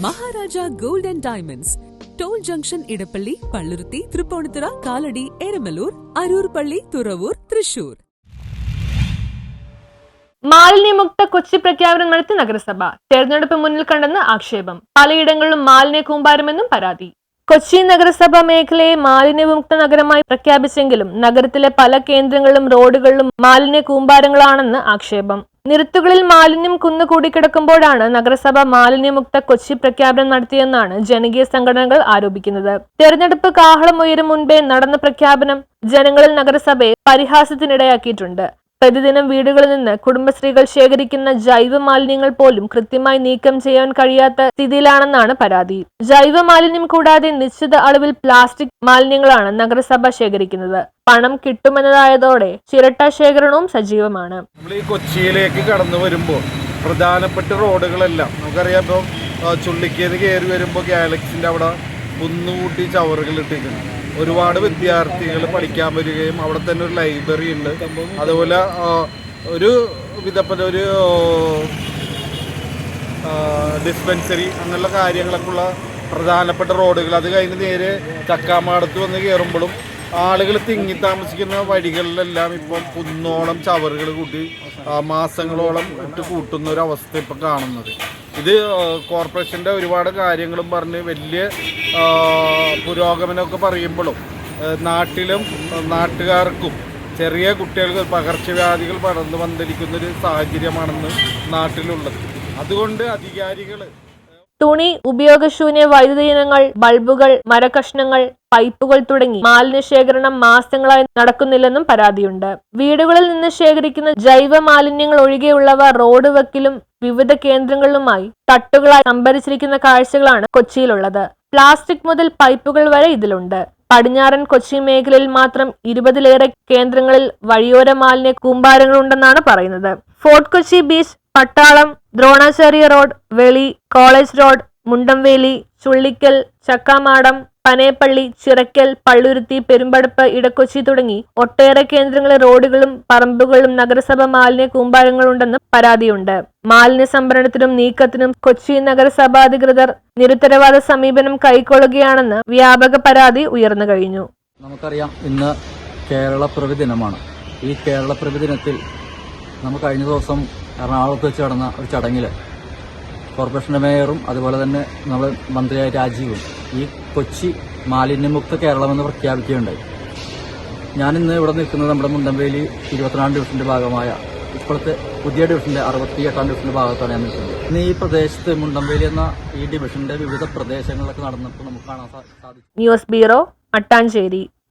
Maharaja gold and diamonds, toll junction, Edappally, Palluruthy, Tripunithura, Kalady, Eramalloor, Aroor പള്ളി, തുറവൂർ, തൃശൂർ. മാലിന്യമുക്ത കൊച്ചി പ്രഖ്യാപനം നടത്തി നഗരസഭ. തെരഞ്ഞെടുപ്പ് മുന്നിൽ കണ്ടെന്ന് ആക്ഷേപം. പലയിടങ്ങളിലും മാലിന്യ കൂമ്പാരമെന്നും പരാതി. കൊച്ചി നഗരസഭ മേഖലയെ മാലിന്യവിമുക്ത നഗരമായി പ്രഖ്യാപിച്ചെങ്കിലും നഗരത്തിലെ പല കേന്ദ്രങ്ങളിലും റോഡുകളിലും മാലിന്യ കൂമ്പാരങ്ങളാണെന്ന് ആക്ഷേപം. നിരത്തുകളിൽ മാലിന്യം കുന്നുകൂടിക്കിടക്കുമ്പോഴാണ് നഗരസഭ മാലിന്യമുക്ത കൊച്ചി പ്രഖ്യാപനം നടത്തിയെന്നാണ് ജനകീയ സംഘടനകൾ ആരോപിക്കുന്നത്. തെരഞ്ഞെടുപ്പ് കാഹളം ഉയരും മുൻപേ നടന്ന പ്രഖ്യാപനം ജനങ്ങളിൽ നഗരസഭയെ പരിഹാസത്തിനിടയാക്കിയിട്ടുണ്ട്. പ്രതിദിനം വീടുകളിൽ നിന്ന് കുടുംബശ്രീകൾ ശേഖരിക്കുന്ന ജൈവ മാലിന്യങ്ങൾ പോലും കൃത്യമായി നീക്കം ചെയ്യാൻ കഴിയാത്ത സ്ഥിതിയിലാണെന്നാണ് പരാതി. ജൈവ മാലിന്യം കൂടാതെ നിശ്ചിത അളവിൽ പ്ലാസ്റ്റിക് മാലിന്യങ്ങളാണ് നഗരസഭ ശേഖരിക്കുന്നത്. പണം കിട്ടുമെന്നതായതോടെ ചിരട്ട ശേഖരണവും സജീവമാണ്. നമ്മൾ ഈ കൊച്ചിയിലേക്ക് കടന്നു വരുമ്പോൾ പ്രധാനപ്പെട്ട റോഡുകളെല്ലാം നമുക്കറിയാം. ഇപ്പോൾ ചുള്ളിക്കേന്ന് കയറി വരുമ്പോൾ ഗാലക്സിൻ്റെ അവിടെ കുന്നുകൂട്ടി ചവറുകൾ ഇട്ടിരിക്കുന്നു. ഒരുപാട് വിദ്യാർത്ഥികൾ പഠിക്കാൻ വരികയും അവിടെ തന്നെ ഒരു ലൈബ്രറി ഉണ്ട്. അതുപോലെ ഒരു വിധപ്പെട്ട ഒരു ഡിസ്പെൻസറി അങ്ങനെയുള്ള കാര്യങ്ങളൊക്കെ ഉള്ള പ്രധാനപ്പെട്ട റോഡുകൾ. അത് കഴിഞ്ഞ് നേരെ ചക്കാമാടത്ത് വന്ന് കയറുമ്പോഴും ആളുകൾ തിങ്ങി താമസിക്കുന്ന വഴികളിലെല്ലാം ഇപ്പം കുന്നോളം ചവറുകൾ കൂട്ടി മാസങ്ങളോളം ഇട്ട് കൂട്ടുന്ന ഒരു അവസ്ഥ ഇപ്പം കാണുന്നത്. ഇത് കോർപ്പറേഷൻ്റെ ഒരുപാട് കാര്യങ്ങളും പറഞ്ഞ് വലിയ പുരോഗമനമൊക്കെ പറയുമ്പോഴും നാട്ടിലും നാട്ടുകാർക്കും ചെറിയ കുട്ടികൾക്ക് പകർച്ചവ്യാധികൾ പടർന്നു വന്നിരിക്കുന്നൊരു സാഹചര്യമാണെന്ന് നാട്ടിലുള്ളത്. അതുകൊണ്ട് അധികാരികൾ തുണി, ഉപയോഗശൂന്യ വൈദ്യുത ഇനങ്ങൾ, ബൾബുകൾ, മരകഷ്ണങ്ങൾ, പൈപ്പുകൾ തുടങ്ങി മാലിന്യ ശേഖരണം മാസങ്ങളായി നടക്കുന്നില്ലെന്നും പരാതിയുണ്ട്. വീടുകളിൽ നിന്ന് ശേഖരിക്കുന്ന ജൈവ മാലിന്യങ്ങൾ ഒഴികെയുള്ളവ റോഡ് വക്കിലും വിവിധ കേന്ദ്രങ്ങളിലുമായി തട്ടുകളായി സംഭരിച്ചിരിക്കുന്ന കാഴ്ചകളാണ് കൊച്ചിയിലുള്ളത്. പ്ലാസ്റ്റിക് മുതൽ പൈപ്പുകൾ വരെ ഇതിലുണ്ട്. പടിഞ്ഞാറൻ കൊച്ചി മേഖലയിൽ മാത്രം 20-ലേറെ കേന്ദ്രങ്ങളിൽ വഴിയോര മാലിന്യ കൂമ്പാരങ്ങളുണ്ടെന്നാണ് പറയുന്നത്. ഫോർട്ട് കൊച്ചി ബീച്ച്, പട്ടാളം, ദ്രോണാചാര്യ റോഡ്, വെളി, കോളേജ് റോഡ്, മുണ്ടംവേലി, ചുള്ളിക്കൽ, ചക്കാമാടം, പനേപ്പള്ളി, ചിറക്കൽ, പള്ളുരുത്തി, പെരുമ്പടപ്പ്, ഇടക്കൊച്ചി തുടങ്ങി ഒട്ടേറെ കേന്ദ്രങ്ങളിൽ റോഡുകളും പറമ്പുകളിലും നഗരസഭ മാലിന്യ കൂമ്പാരങ്ങളുണ്ടെന്ന് പരാതിയുണ്ട്. മാലിന്യ സംഭരണത്തിനും നീക്കത്തിനും കൊച്ചി നഗരസഭ അധികൃതർ നിരുത്തരവാദ സമീപനം കൈക്കൊള്ളുകയാണെന്ന് വ്യാപക പരാതി ഉയർന്നു കഴിഞ്ഞു. നമുക്കറിയാം, ഇന്ന് കേരളപ്പിറവി ദിനമാണ്. ഈ കേരളപ്പിറവി ദിനത്തിൽ നമുക്ക് കഴിഞ്ഞ ദിവസം എറണാകുളത്ത് വെച്ച് നടന്ന ഒരു ചടങ്ങിൽ കോർപ്പറേഷൻ്റെ മേയറും അതുപോലെ തന്നെ നമ്മുടെ മന്ത്രിയായ രാജീവും ഈ കൊച്ചി മാലിന്യമുക്ത കേരളമെന്ന് പ്രഖ്യാപിക്കുകയുണ്ടായി. ഞാനിന്ന് ഇവിടെ നിൽക്കുന്നത് നമ്മുടെ മുണ്ടംവേലി 24 ഡിവിഷൻ്റെ ഭാഗമായ ഇപ്പോഴത്തെ പുതിയ ഡിവിഷൻ്റെ 68 ഡിവിഷൻ്റെ ഭാഗത്താണ് ഞാൻ നിൽക്കുന്നത്. ഇന്ന് ഈ പ്രദേശത്ത് മുണ്ടംവേലി എന്ന ഈ ഡിവിഷൻ്റെ വിവിധ പ്രദേശങ്ങളിലൊക്കെ നടന്നപ്പോൾ നമുക്ക് കാണാൻ സാധിച്ചു. News bureau, Mattancherry.